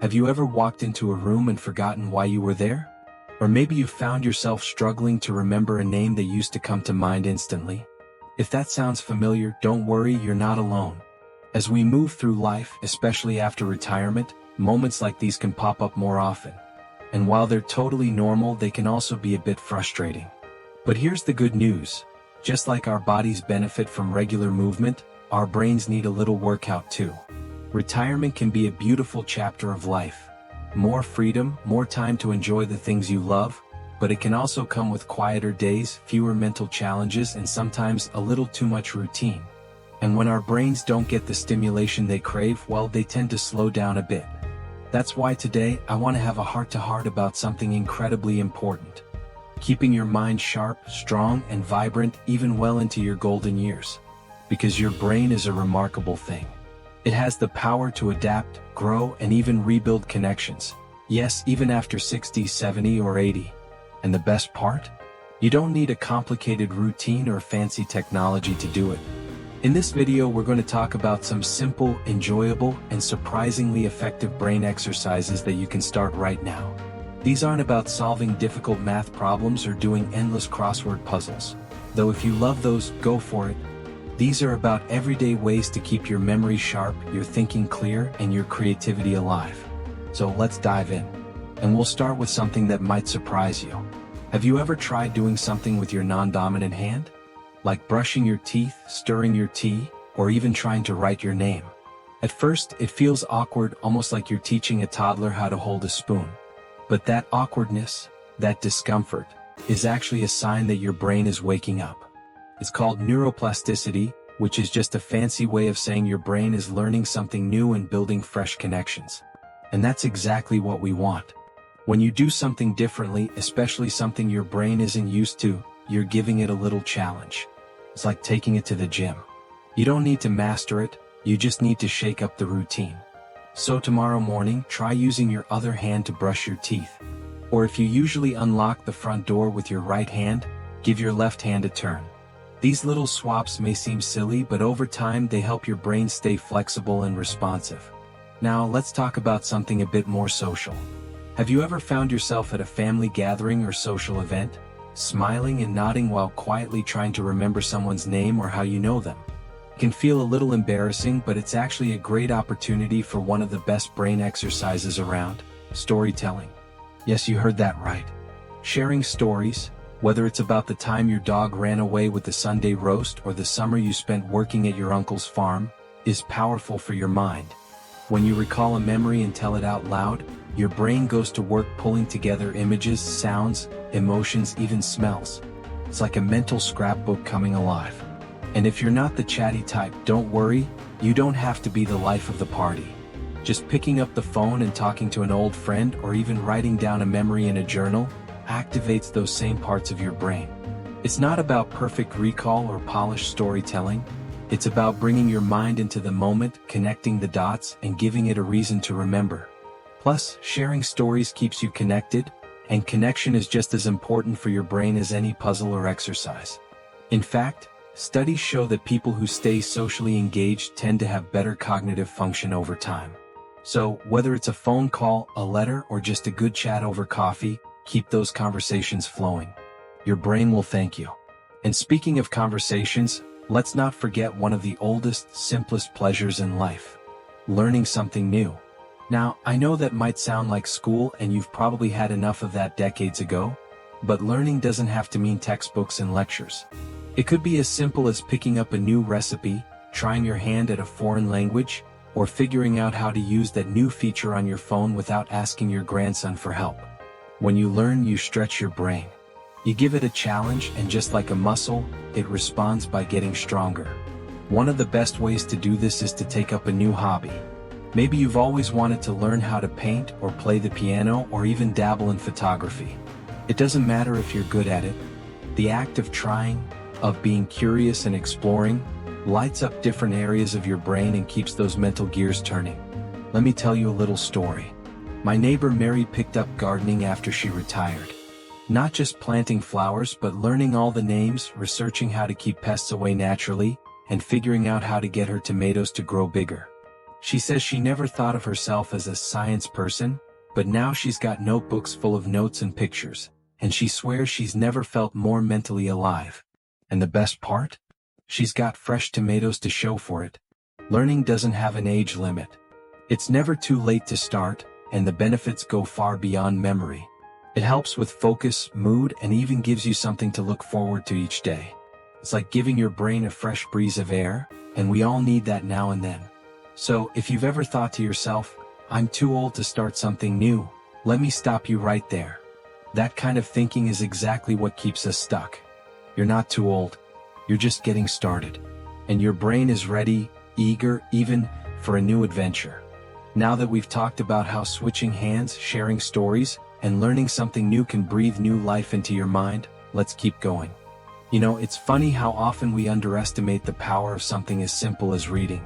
Have you ever walked into a room and forgotten why you were there? Or maybe you found yourself struggling to remember a name that used to come to mind instantly? If that sounds familiar, don't worry, you're not alone. As we move through life, especially after retirement, moments like these can pop up more often. And while they're totally normal, they can also be a bit frustrating. But here's the good news. Just like our bodies benefit from regular movement, our brains need a little workout too. Retirement can be a beautiful chapter of life. More freedom, more time to enjoy the things you love, but it can also come with quieter days, fewer mental challenges, and sometimes a little too much routine. And when our brains don't get the stimulation they crave, well, they tend to slow down a bit. That's why today, I want to have a heart-to-heart about something incredibly important. Keeping your mind sharp, strong, and vibrant even well into your golden years. Because your brain is a remarkable thing. It has the power to adapt, grow, and even rebuild connections. Yes, even after 60, 70, or 80. And the best part? You don't need a complicated routine or fancy technology to do it. In this video, we're going to talk about some simple, enjoyable, and surprisingly effective brain exercises that you can start right now. These aren't about solving difficult math problems or doing endless crossword puzzles. Though if you love those, go for it. These are about everyday ways to keep your memory sharp, your thinking clear, and your creativity alive. So let's dive in. And we'll start with something that might surprise you. Have you ever tried doing something with your non-dominant hand? Like brushing your teeth, stirring your tea, or even trying to write your name. At first, it feels awkward, almost like you're teaching a toddler how to hold a spoon. But that awkwardness, that discomfort, is actually a sign that your brain is waking up. It's called neuroplasticity, which is just a fancy way of saying your brain is learning something new and building fresh connections. And that's exactly what we want. When you do something differently, especially something your brain isn't used to, you're giving it a little challenge. It's like taking it to the gym. You don't need to master it, you just need to shake up the routine. So tomorrow morning, try using your other hand to brush your teeth. Or if you usually unlock the front door with your right hand, give your left hand a turn. These little swaps may seem silly, but over time they help your brain stay flexible and responsive. Now let's talk about something a bit more social. Have you ever found yourself at a family gathering or social event, smiling and nodding while quietly trying to remember someone's name or how you know them? It can feel a little embarrassing, but it's actually a great opportunity for one of the best brain exercises around, storytelling. Yes, you heard that right. Sharing stories, whether it's about the time your dog ran away with the Sunday roast or the summer you spent working at your uncle's farm, is powerful for your mind. When you recall a memory and tell it out loud, your brain goes to work pulling together images, sounds, emotions, even smells. It's like a mental scrapbook coming alive. And if you're not the chatty type, don't worry, you don't have to be the life of the party. Just picking up the phone and talking to an old friend or even writing down a memory in a journal activates those same parts of your brain. It's not about perfect recall or polished storytelling. It's about bringing your mind into the moment, connecting the dots, and giving it a reason to remember. Plus, sharing stories keeps you connected, and connection is just as important for your brain as any puzzle or exercise. In fact, studies show that people who stay socially engaged tend to have better cognitive function over time. So, whether it's a phone call, a letter, or just a good chat over coffee, keep those conversations flowing. Your brain will thank you. And speaking of conversations, let's not forget one of the oldest, simplest pleasures in life. Learning something new. Now, I know that might sound like school and you've probably had enough of that decades ago, but learning doesn't have to mean textbooks and lectures. It could be as simple as picking up a new recipe, trying your hand at a foreign language, or figuring out how to use that new feature on your phone without asking your grandson for help. When you learn, you stretch your brain. You give it a challenge, and just like a muscle, it responds by getting stronger. One of the best ways to do this is to take up a new hobby. Maybe you've always wanted to learn how to paint or play the piano or even dabble in photography. It doesn't matter if you're good at it. The act of trying, of being curious and exploring, lights up different areas of your brain and keeps those mental gears turning. Let me tell you a little story. My neighbor Mary picked up gardening after she retired. Not just planting flowers, but learning all the names, researching how to keep pests away naturally, and figuring out how to get her tomatoes to grow bigger. She says she never thought of herself as a science person, but now she's got notebooks full of notes and pictures, and she swears she's never felt more mentally alive. And the best part? She's got fresh tomatoes to show for it. Learning doesn't have an age limit. It's never too late to start, and the benefits go far beyond memory. It helps with focus, mood, and even gives you something to look forward to each day. It's like giving your brain a fresh breeze of air, and we all need that now and then. So, if you've ever thought to yourself, "I'm too old to start something new," let me stop you right there. That kind of thinking is exactly what keeps us stuck. You're not too old. You're just getting started. And your brain is ready, eager, even for a new adventure. Now that we've talked about how switching hands, sharing stories, and learning something new can breathe new life into your mind, let's keep going. You know, it's funny how often we underestimate the power of something as simple as reading.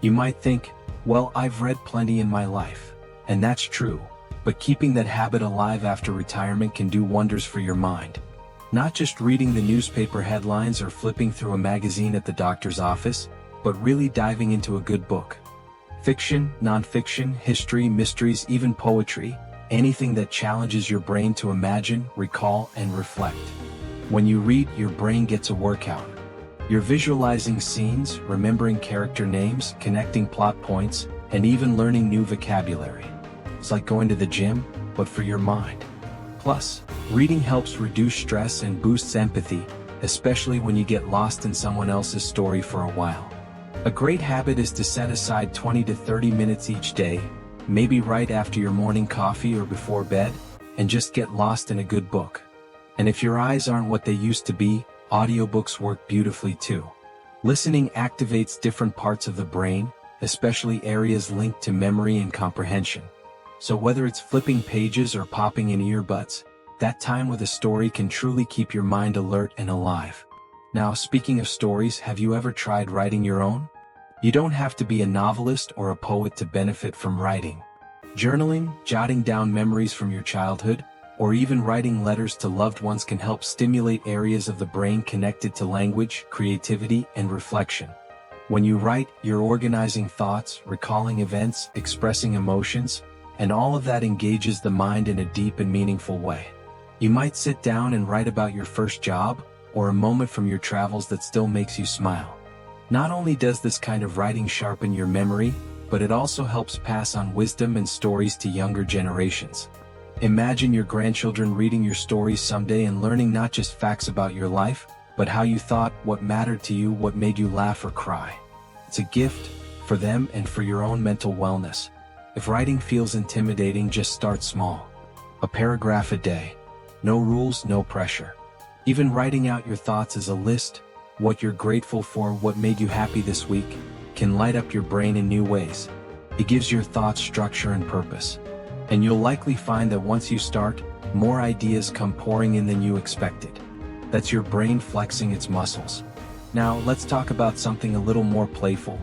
You might think, well, I've read plenty in my life. And that's true. But keeping that habit alive after retirement can do wonders for your mind. Not just reading the newspaper headlines or flipping through a magazine at the doctor's office, but really diving into a good book. Fiction, nonfiction, history, mysteries, even poetry, anything that challenges your brain to imagine, recall, and reflect. When you read, your brain gets a workout. You're visualizing scenes, remembering character names, connecting plot points, and even learning new vocabulary. It's like going to the gym, but for your mind. Plus, reading helps reduce stress and boosts empathy, especially when you get lost in someone else's story for a while. A great habit is to set aside 20 to 30 minutes each day, maybe right after your morning coffee or before bed, and just get lost in a good book. And if your eyes aren't what they used to be, audiobooks work beautifully too. Listening activates different parts of the brain, especially areas linked to memory and comprehension. So whether it's flipping pages or popping in earbuds, that time with a story can truly keep your mind alert and alive. Now, speaking of stories, have you ever tried writing your own? You don't have to be a novelist or a poet to benefit from writing. Journaling, jotting down memories from your childhood, or even writing letters to loved ones can help stimulate areas of the brain connected to language, creativity, and reflection. When you write, you're organizing thoughts, recalling events, expressing emotions, and all of that engages the mind in a deep and meaningful way. You might sit down and write about your first job, or a moment from your travels that still makes you smile. Not only does this kind of writing sharpen your memory, but it also helps pass on wisdom and stories to younger generations. Imagine your grandchildren reading your stories someday and learning not just facts about your life, but how you thought, what mattered to you, what made you laugh or cry. It's a gift for them and for your own mental wellness. If writing feels intimidating, just start small. A paragraph a day. No rules, no pressure. Even writing out your thoughts as a list, what you're grateful for, what made you happy this week, can light up your brain in new ways. It gives your thoughts structure and purpose. And you'll likely find that once you start, more ideas come pouring in than you expected. That's your brain flexing its muscles. Now, let's talk about something a little more playful.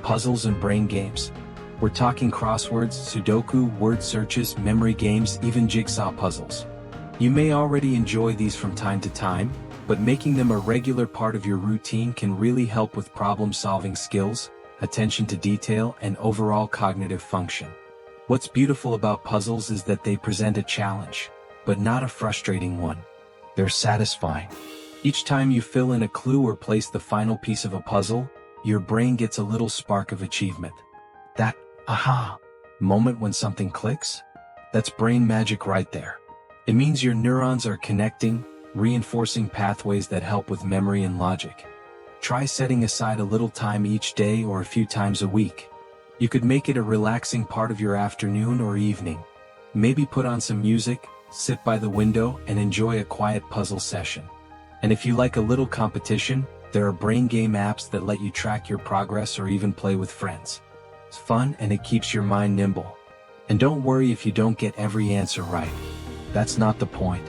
Puzzles and brain games. We're talking crosswords, Sudoku, word searches, memory games, even jigsaw puzzles. You may already enjoy these from time to time, but making them a regular part of your routine can really help with problem-solving skills, attention to detail, and overall cognitive function. What's beautiful about puzzles is that they present a challenge, but not a frustrating one. They're satisfying. Each time you fill in a clue or place the final piece of a puzzle, your brain gets a little spark of achievement. That aha moment when something clicks, that's brain magic right there. It means your neurons are connecting, reinforcing pathways that help with memory and logic. Try setting aside a little time each day or a few times a week. You could make it a relaxing part of your afternoon or evening. Maybe put on some music, sit by the window, and enjoy a quiet puzzle session. And if you like a little competition, there are brain game apps that let you track your progress or even play with friends. It's fun and it keeps your mind nimble. And don't worry if you don't get every answer right. That's not the point.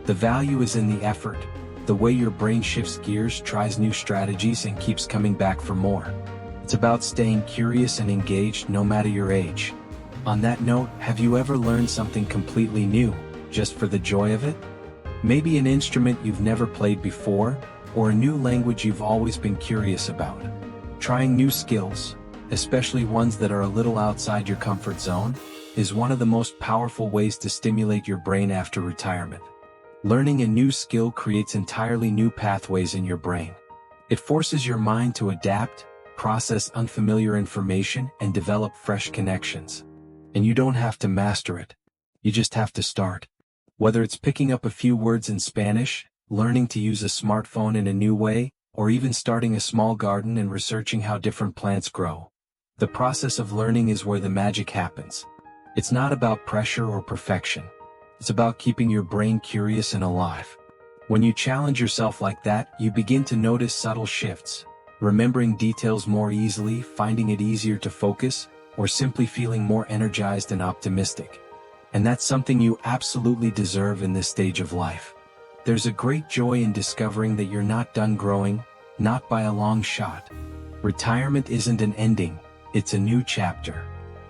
The value is in the effort, the way your brain shifts gears, tries new strategies, and keeps coming back for more. It's about staying curious and engaged no matter your age. On that note, have you ever learned something completely new, just for the joy of it? Maybe an instrument you've never played before, or a new language you've always been curious about. Trying new skills, especially ones that are a little outside your comfort zone, is one of the most powerful ways to stimulate your brain after retirement. Learning a new skill creates entirely new pathways in your brain. It forces your mind to adapt, process unfamiliar information, and develop fresh connections. And you don't have to master it. You just have to start. Whether it's picking up a few words in Spanish, learning to use a smartphone in a new way, or even starting a small garden and researching how different plants grow. The process of learning is where the magic happens. It's not about pressure or perfection. It's about keeping your brain curious and alive. When you challenge yourself like that, you begin to notice subtle shifts, remembering details more easily, finding it easier to focus, or simply feeling more energized and optimistic. And that's something you absolutely deserve in this stage of life. There's a great joy in discovering that you're not done growing, not by a long shot. Retirement isn't an ending, it's a new chapter.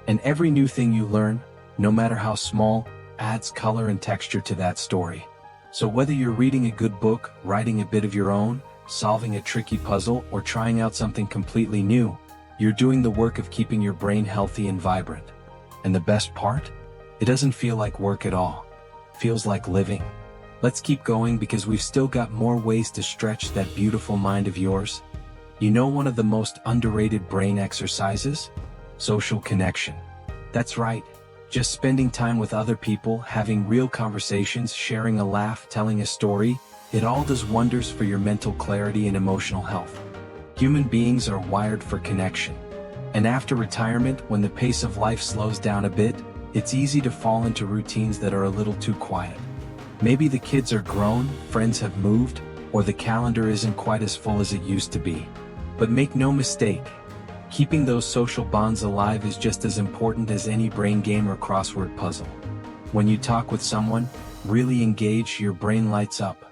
And every new thing you learn, no matter how small, adds color and texture to that story. So whether you're reading a good book, writing a bit of your own, solving a tricky puzzle, or trying out something completely new, you're doing the work of keeping your brain healthy and vibrant. And the best part? It doesn't feel like work at all. It feels like living. Let's keep going because we've still got more ways to stretch that beautiful mind of yours. You know one of the most underrated brain exercises? Social connection. That's right. Just spending time with other people, having real conversations, sharing a laugh, telling a story, it all does wonders for your mental clarity and emotional health. Human beings are wired for connection. And after retirement, when the pace of life slows down a bit, it's easy to fall into routines that are a little too quiet. Maybe the kids are grown, friends have moved, or the calendar isn't quite as full as it used to be. But make no mistake, keeping those social bonds alive is just as important as any brain game or crossword puzzle. When you talk with someone, really engage, your brain lights up.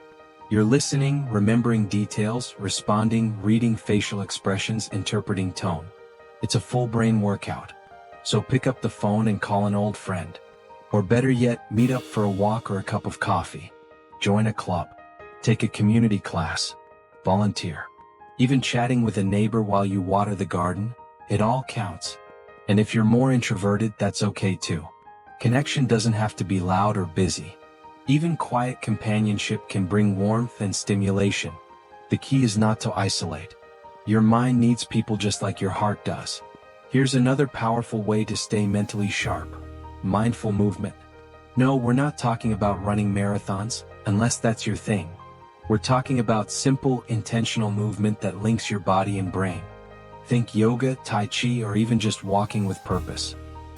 You're listening, remembering details, responding, reading facial expressions, interpreting tone. It's a full brain workout. So pick up the phone and call an old friend. Or better yet, meet up for a walk or a cup of coffee. Join a club. Take a community class. Volunteer. Even chatting with a neighbor while you water the garden, it all counts. And if you're more introverted, that's okay too. Connection doesn't have to be loud or busy. Even quiet companionship can bring warmth and stimulation. The key is not to isolate. Your mind needs people just like your heart does. Here's another powerful way to stay mentally sharp. Mindful movement. No, we're not talking about running marathons, unless that's your thing. We're talking about simple, intentional movement that links your body and brain. Think yoga, tai chi, or even just walking with purpose.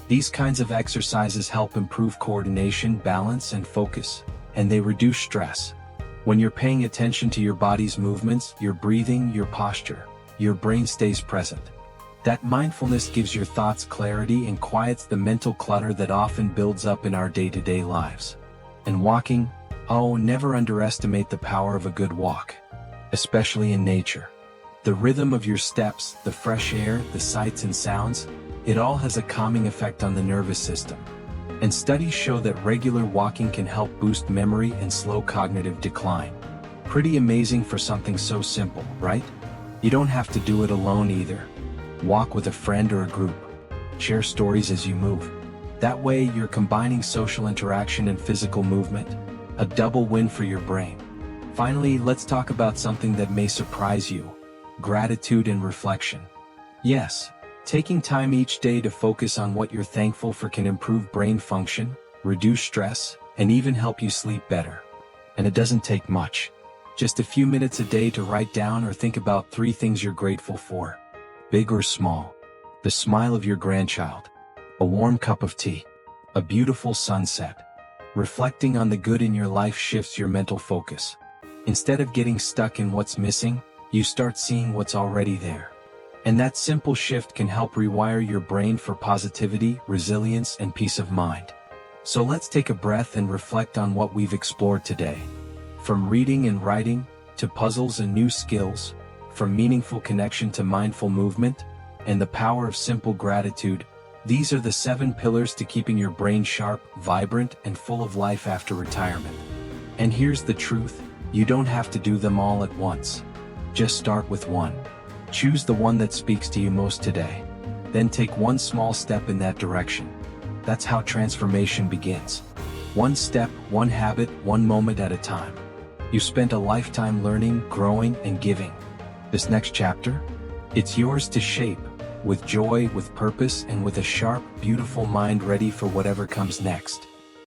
These kinds of exercises help improve coordination, balance, and focus, and they reduce stress. When you're paying attention to your body's movements, your breathing, your posture, your brain stays present. That mindfulness gives your thoughts clarity and quiets the mental clutter that often builds up in our day-to-day lives. And walking, oh, never underestimate the power of a good walk, especially in nature. The rhythm of your steps, the fresh air, the sights and sounds, it all has a calming effect on the nervous system. And studies show that regular walking can help boost memory and slow cognitive decline. Pretty amazing for something so simple, right? You don't have to do it alone either. Walk with a friend or a group. Share stories as you move. That way you're combining social interaction and physical movement. A double win for your brain. Finally, let's talk about something that may surprise you. Gratitude and reflection. Yes, taking time each day to focus on what you're thankful for can improve brain function, reduce stress, and even help you sleep better. And it doesn't take much. Just a few minutes a day to write down or think about 3 things you're grateful for. Big or small. The smile of your grandchild. A warm cup of tea. A beautiful sunset. Reflecting on the good in your life shifts your mental focus. Instead of getting stuck in what's missing, you start seeing what's already there. And that simple shift can help rewire your brain for positivity, resilience, and peace of mind. So let's take a breath and reflect on what we've explored today. From reading and writing, to puzzles and new skills, from meaningful connection to mindful movement, and the power of simple gratitude, these are the 7 pillars to keeping your brain sharp, vibrant, and full of life after retirement. And here's the truth, you don't have to do them all at once. Just start with one. Choose the one that speaks to you most today. Then take one small step in that direction. That's how transformation begins. One step, one habit, one moment at a time. You spent a lifetime learning, growing, and giving. This next chapter? It's yours to shape, with joy, with purpose, and with a sharp, beautiful mind ready for whatever comes next.